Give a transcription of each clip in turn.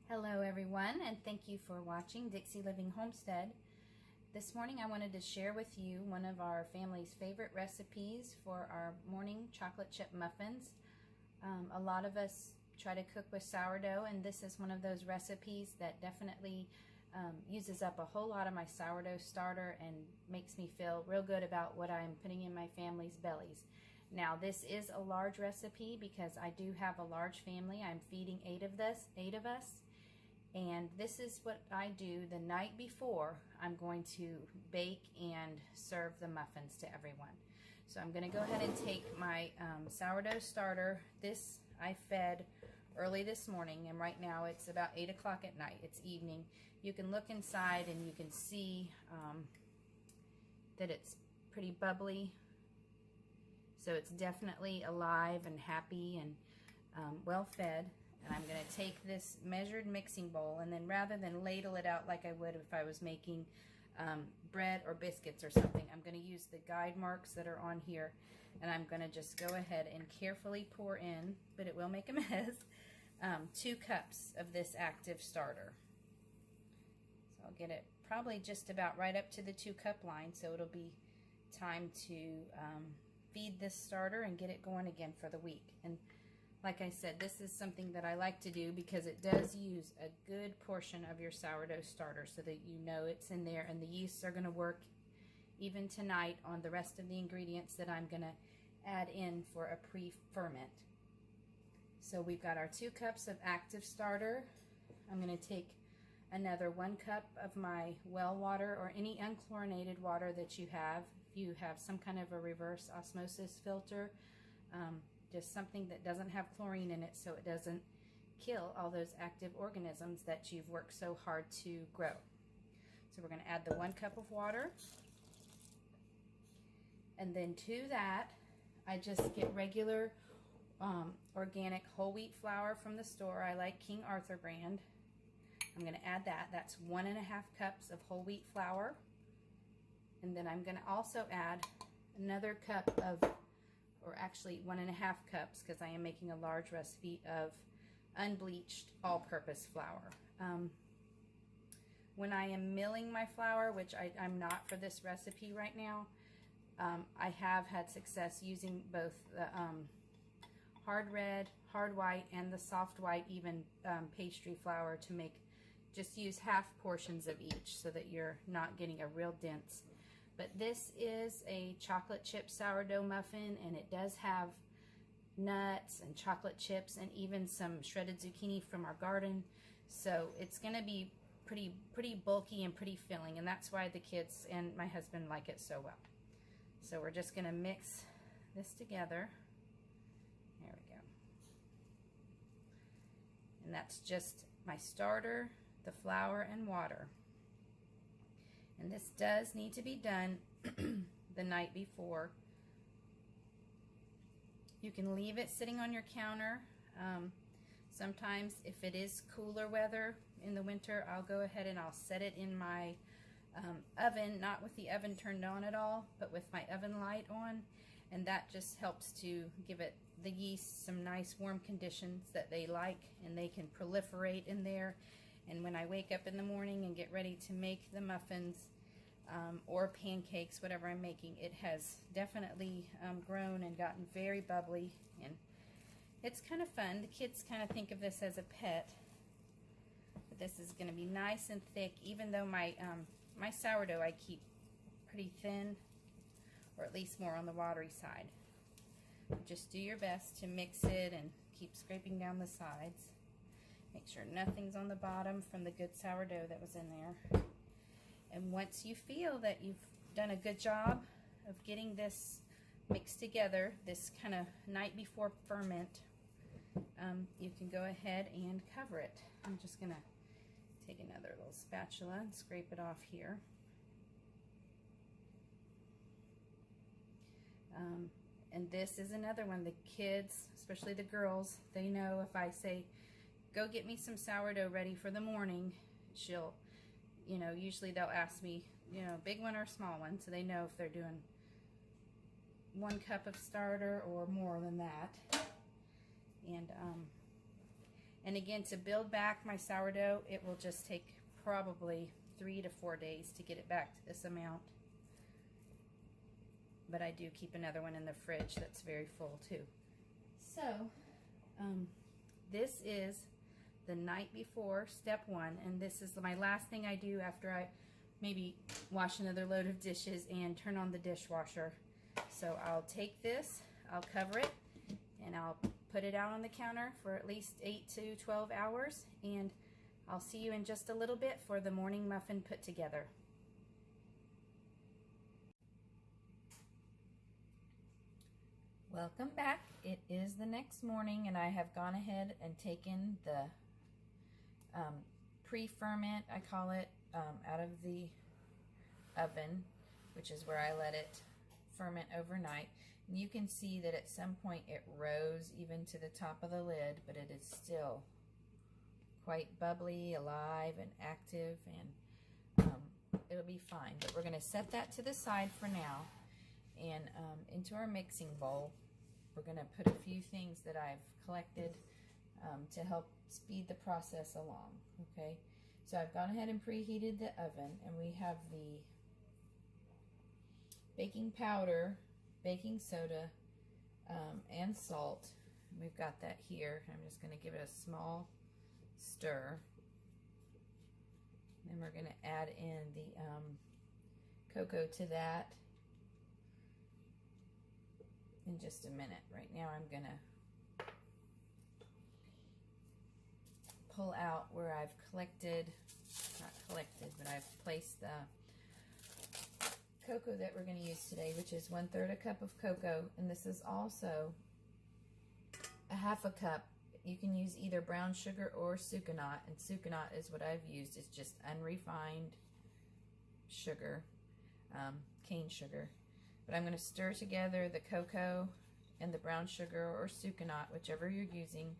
Hello everyone, and thank you for watching Dixie Living Homestead. This morning I wanted to share with you one of our family's favorite recipes for our morning chocolate chip muffins. A lot of us try to cook with sourdough, and this is one of those recipes that definitely uses up a whole lot of my sourdough starter and makes me feel real good about what I'm putting in my family's bellies. Now, this is a large recipe because I do have a large family. I'm feeding eight of us. And this is what I do the night before I'm going to bake and serve the muffins to everyone. So I'm going to go ahead and take my sourdough starter. This I fed early this morning, and right now it's about 8 o'clock at night. It's evening. You can look inside and you can see that it's pretty bubbly. So it's definitely alive and happy and well fed. And I'm going to take this measured mixing bowl, and then rather than ladle it out like I would if I was making bread or biscuits or something, I'm going to use the guide marks that are on here, and I'm going to just go ahead and carefully pour in, but it will make a mess, 2 cups of this active starter. So I'll get it probably just about right up to the 2-cup line, so it'll be time to feed this starter and get it going again for the week. And like I said, this is something that I like to do because it does use a good portion of your sourdough starter so that you know it's in there, and the yeasts are going to work even tonight on the rest of the ingredients that I'm going to add in for a pre-ferment. So we've got our 2 cups of active starter. I'm going to take another 1 cup of my well water or any unchlorinated water that you have. If you have some kind of a reverse osmosis filter, just something that doesn't have chlorine in it so it doesn't kill all those active organisms that you've worked so hard to grow. So we're going to add the 1 cup of water, and then to that I just get regular organic whole wheat flour from the store. I like King Arthur brand. I'm going to add that. That's 1.5 cups of whole wheat flour, and then I'm going to also add another cup of, or actually 1.5 cups, because I am making a large recipe of unbleached all-purpose flour. When I am milling my flour, which I'm not for this recipe right now, I have had success using both the hard red, hard white, and the soft white, even pastry flour, to make, just use half portions of each so that you're not getting a real dense. But this is a chocolate chip sourdough muffin, and it does have nuts and chocolate chips and even some shredded zucchini from our garden. So it's going to be pretty bulky and pretty filling, and that's why the kids and my husband like it so well. So we're just going to mix this together. There we go. And that's just my starter, the flour, and water. And this does need to be done the night before. You can leave it sitting on your counter. Sometimes if it is cooler weather in the winter, I'll go ahead and I'll set it in my oven, not with the oven turned on at all, but with my oven light on. And that just helps to give it, the yeast, some nice warm conditions that they like, and they can proliferate in there. And when I wake up in the morning and get ready to make the muffins or pancakes, whatever I'm making, it has definitely grown and gotten very bubbly, and it's kind of fun. The kids kind of think of this as a pet, but this is going to be nice and thick, even though my my sourdough I keep pretty thin, or at least more on the watery side. Just do your best to mix it and keep scraping down the sides. Make sure nothing's on the bottom from the good sourdough that was in there. And once you feel that you've done a good job of getting this mixed together, this kind of night before ferment, you can go ahead and cover it. I'm just going to take another little spatula and scrape it off here. And this is another one. The kids, especially the girls, they know if I say, go get me some sourdough ready for the morning, she'll, you know, usually they'll ask me, you know, big one or small one, so they know if they're doing 1 cup of starter or more than that. And And again, to build back my sourdough, it will just take probably 3 to 4 days to get it back to this amount. But I do keep another one in the fridge that's very full too. So, this is the night before step 1, and this is my last thing I do after I maybe wash another load of dishes and turn on the dishwasher. So I'll take this, I'll cover it, and I'll put it out on the counter for at least 8 to 12 hours, and I'll see you in just a little bit for the morning muffin put together. Welcome back. It is the next morning, and I have gone ahead and taken the pre-ferment, I call it, out of the oven, which is where I let it ferment overnight. And you can see that at some point it rose even to the top of the lid, but it is still quite bubbly, alive, and active, and it'll be fine. But we're going to set that to the side for now, and into our mixing bowl we're going to put a few things that I've collected to help speed the process along. Okay, so I've gone ahead and preheated the oven, and we have the baking powder, baking soda, and salt. We've got that here. I'm just going to give it a small stir. Then we're going to add in the cocoa to that in just a minute. Right now I'm going to pull out where I've collected, not collected, but I've placed the cocoa that we're going to use today, which is 1/3 a cup of cocoa, and this is also a 1/2 cup. You can use either brown sugar or sucanat, and sucanat is what I've used. It's just unrefined sugar, cane sugar. But I'm going to stir together the cocoa and the brown sugar or sucanat, whichever you're using.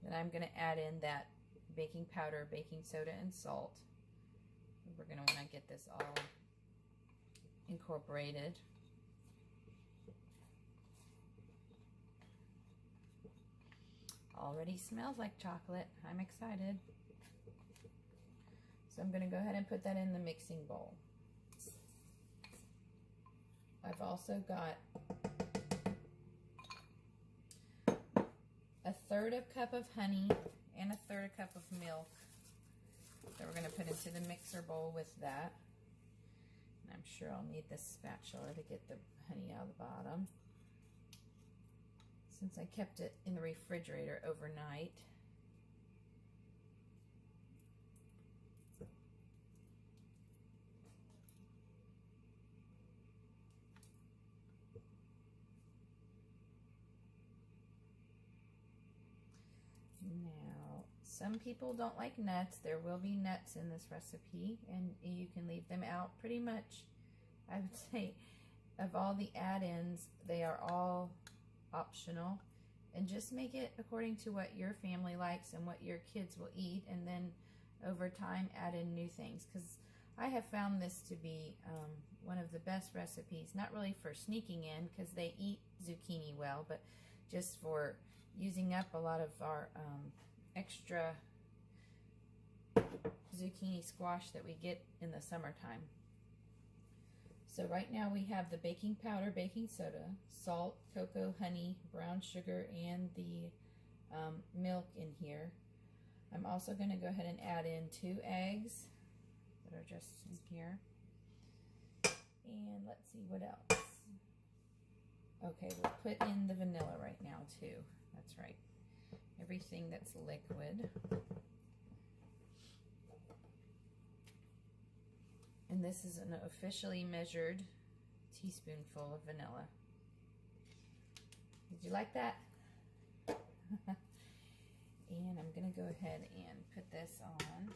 Then I'm going to add in that baking powder, baking soda, and salt. We're going to want to get this all incorporated. Already smells like chocolate. I'm excited. So I'm going to go ahead and put that in the mixing bowl. I've also got a 1/3 cup of honey and a 1/3 cup of milk that we're going to put into the mixer bowl with that. And I'm sure I'll need this spatula to get the honey out of the bottom, since I kept it in the refrigerator overnight. Now, some people don't like nuts. There will be nuts in this recipe, and you can leave them out pretty much. I would say of all the add-ins, they are all optional, and just make it according to what your family likes and what your kids will eat, and then over time add in new things, because I have found this to be one of the best recipes, not really for sneaking in because they eat zucchini well, but just for using up a lot of our extra zucchini squash that we get in the summertime. So right now we have the baking powder, baking soda, salt, cocoa, honey, brown sugar, and the milk in here. I'm also going to go ahead and add in 2 eggs that are just in here. And let's see what else. Okay, we'll put in the vanilla right now too. That's right. Everything that's liquid. And this is an officially measured teaspoonful of vanilla. Did you like that? And I'm going to go ahead and put this on.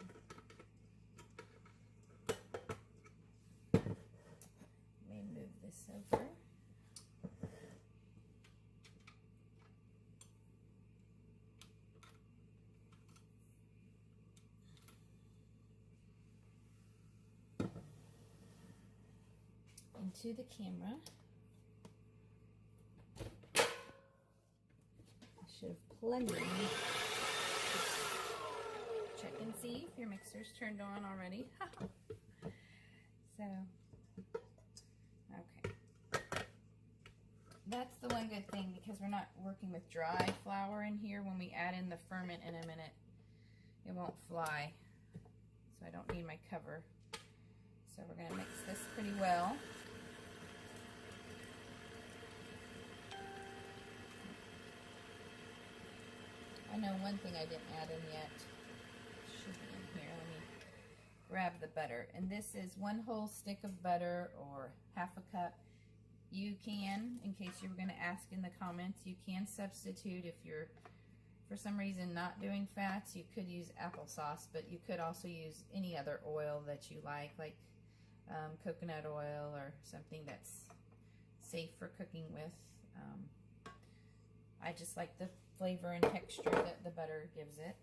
Let me move this over. Into the camera. I should have plenty check and see if your mixer's turned on already. So, okay. That's the one good thing, because we're not working with dry flour in here. When we add in the ferment in a minute, it won't fly. So I don't need my cover. So we're going to mix this pretty well. I know one thing I didn't add in yet. Should be in here. Let me grab the butter. And this is 1 whole stick of butter, or half a cup. You can, in case you were going to ask in the comments, you can substitute if you're, for some reason, not doing fats. You could use applesauce, but you could also use any other oil that you like coconut oil or something that's safe for cooking with. I just like the flavor and texture that the butter gives it.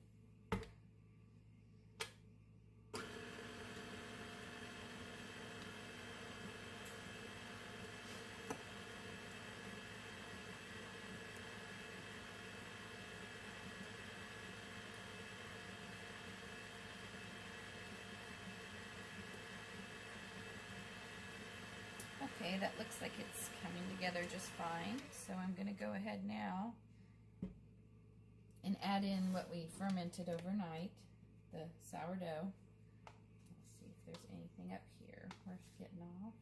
Okay, that looks like it's coming together just fine. So I'm going to go ahead now and add in what we fermented overnight, the sourdough. Let's see if there's anything up here worth getting off.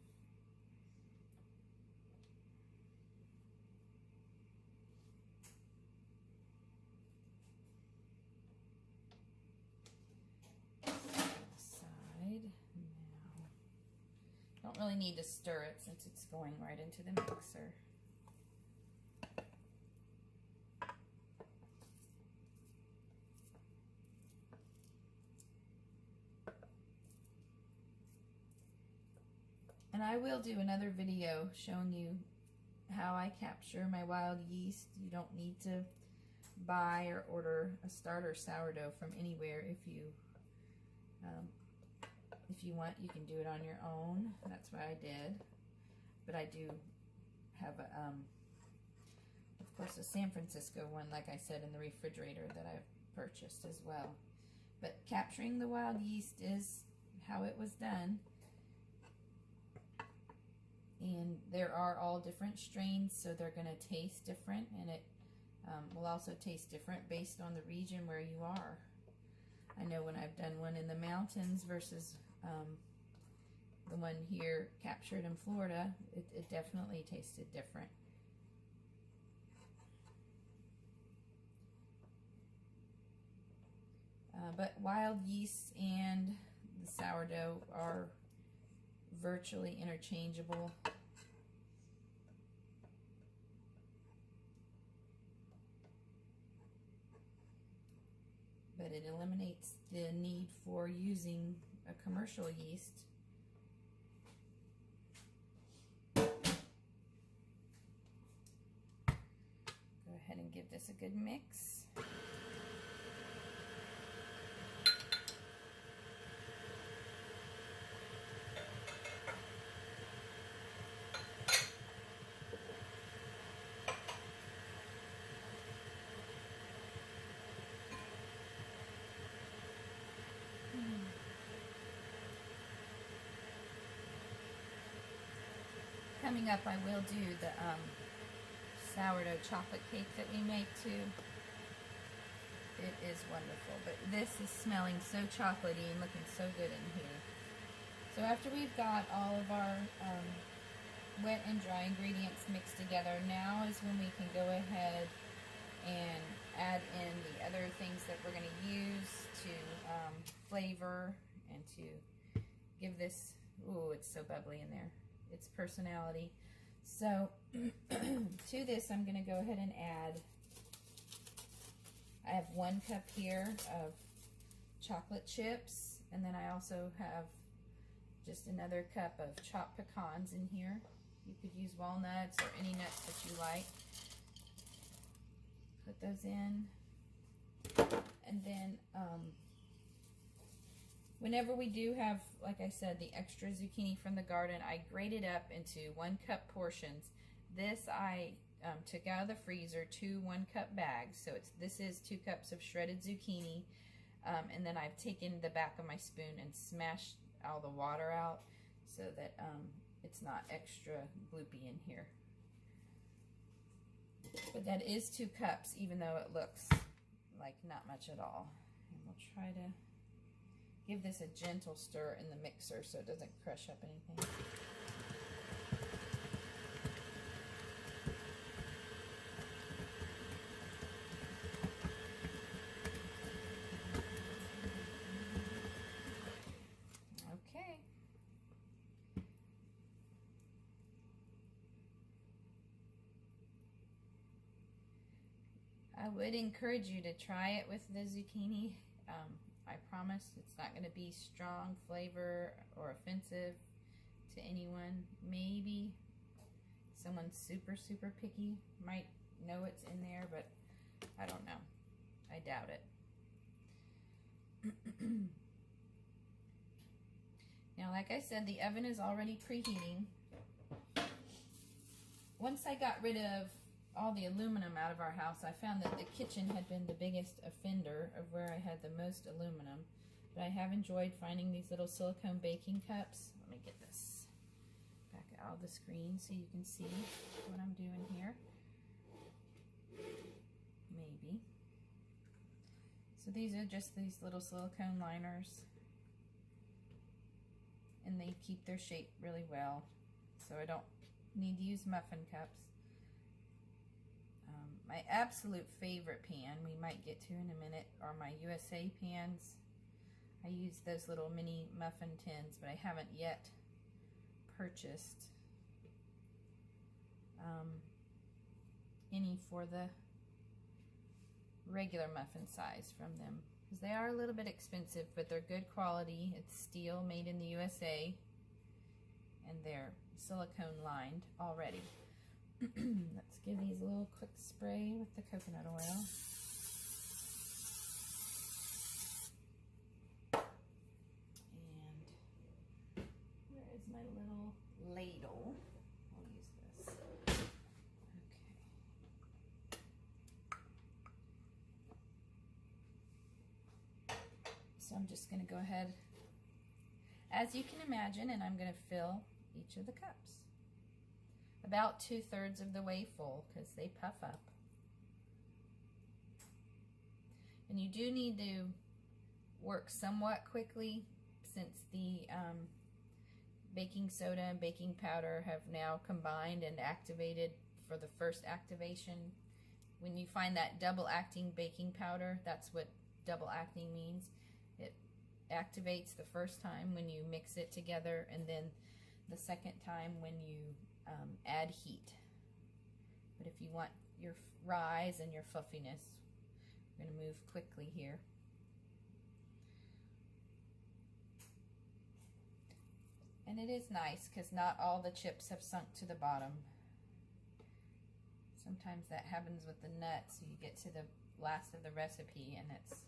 Don't really need to stir it since it's going right into the mixer. And I will do another video showing you how I capture my wild yeast. You don't need to buy or order a starter sourdough from anywhere. If you want, you can do it on your own. That's what I did. But I do have, of course, a San Francisco one, like I said, in the refrigerator that I've purchased as well. But capturing the wild yeast is how it was done. And there are all different strains, so they're going to taste different, and it will also taste different based on the region where you are. I know when I've done one in the mountains versus the one here captured in Florida, it definitely tasted different. But wild yeast and the sourdough are virtually interchangeable. But it eliminates the need for using a commercial yeast. Go ahead and give this a good mix. Coming up, I will do the sourdough chocolate cake that we make too. It is wonderful, but this is smelling so chocolatey and looking so good in here. So after we've got all of our wet and dry ingredients mixed together, now is when we can go ahead and add in the other things that we're going to use to flavor and to give this, ooh, it's so bubbly in there, its personality. So to this, I'm going to go ahead and add, I have 1 cup here of chocolate chips, and then I also have just another cup of chopped pecans in here. You could use walnuts or any nuts that you like. Put those in. And then whenever we do have, like I said, the extra zucchini from the garden, I grate it up into 1 cup portions. This I took out of the freezer, 2 1-cup bags. So this is 2 cups of shredded zucchini. And then I've taken the back of my spoon and smashed all the water out so that it's not extra gloopy in here. But that is 2 cups, even though it looks like not much at all. And we'll try to give this a gentle stir in the mixer so it doesn't crush up anything. Okay. I would encourage you to try it with the zucchini. I promise it's not going to be strong flavor or offensive to anyone. Maybe someone super picky might know it's in there, but I don't know. I doubt it. Now, like I said, the oven is already preheating. Once I got rid of all the aluminum out of our house, I found that the kitchen had been the biggest offender of where I had the most aluminum. But I have enjoyed finding these little silicone baking cups. Let me get this back out of the screen so you can see what I'm doing here. Maybe. So these are just these little silicone liners. And they keep their shape really well. So I don't need to use muffin cups. My absolute favorite pan, we might get to in a minute, are my USA pans. I use those little mini muffin tins, but I haven't yet purchased any for the regular muffin size from them, because they are a little bit expensive, but they're good quality. It's steel, made in the USA, and they're silicone lined already. Let's give these a little quick spray with the coconut oil. And where is my little ladle? I'll use this. Okay. So I'm just going to go ahead, as you can imagine, and I'm going to fill each of the cups. About 2/3 of the way full, because they puff up. And you do need to work somewhat quickly, since the baking soda and baking powder have now combined and activated for the first activation. When you find that double acting baking powder, that's what double acting means. It activates the first time when you mix it together, and then the second time when you add heat. But if you want your rise and your fluffiness, we're going to move quickly here. And it is nice because not all the chips have sunk to the bottom. Sometimes that happens with the nuts, so you get to the last of the recipe and it's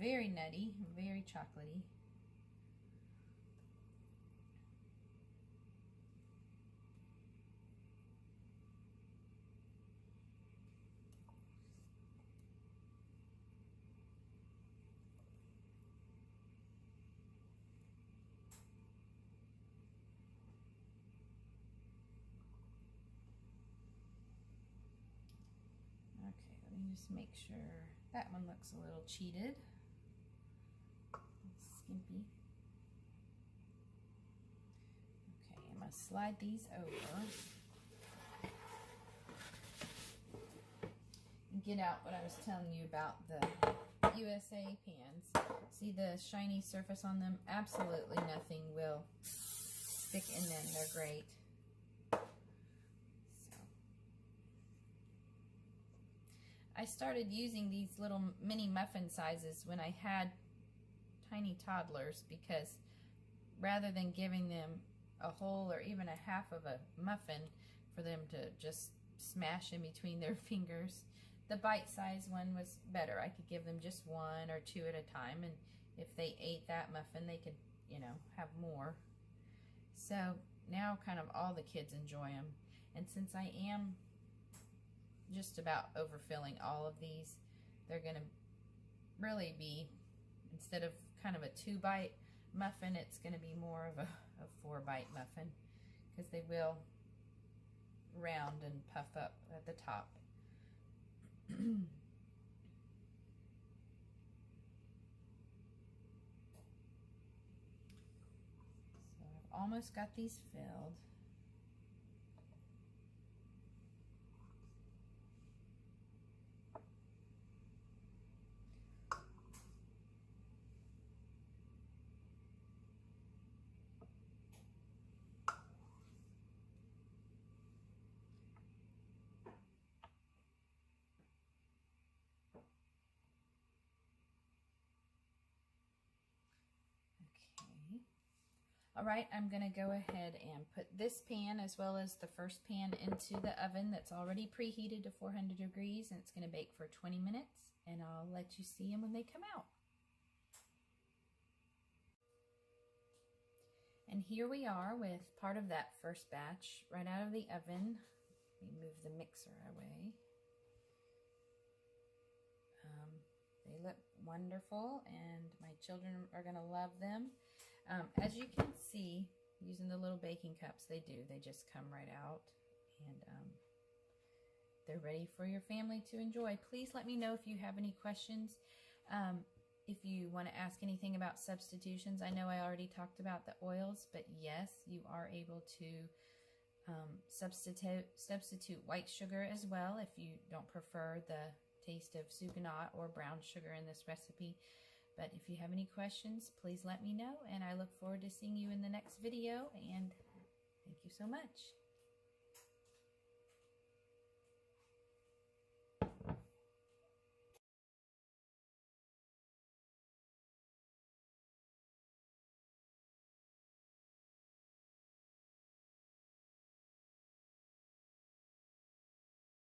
very nutty, very chocolatey. Just make sure that one looks a little cheated, skimpy. Okay, I'm going to slide these over and get out what I was telling you about the USA pans. See the shiny surface on them? Absolutely nothing will stick in them. They're great. I started using these little mini muffin sizes when I had tiny toddlers, because rather than giving them a whole or even a half of a muffin for them to just smash in between their fingers, the bite-sized one was better. I could give them just 1 or 2 at a time, and if they ate that muffin, they could, you know, have more. So now kind of all the kids enjoy them. And since I am just about overfilling all of these, they're going to really be instead of kind of a 2-bite muffin, it's going to be more of a 4-bite muffin, because they will round and puff up at the top. So I've almost got these filled. All right, I'm going to go ahead and put this pan as well as the first pan into the oven that's already preheated to 400 degrees, and it's going to bake for 20 minutes, and I'll let you see them when they come out. And here we are with part of that first batch right out of the oven. Let me move the mixer away. They look wonderful, and my children are going to love them. As you can see, using the little baking cups, they just come right out, and they're ready for your family to enjoy. Please let me know if you have any questions. If you want to ask anything about substitutions, I know I already talked about the oils, but yes, you are able to substitute white sugar as well if you don't prefer the taste of sucanat or brown sugar in this recipe. But if you have any questions, please let me know, and I look forward to seeing you in the next video, and thank you so much.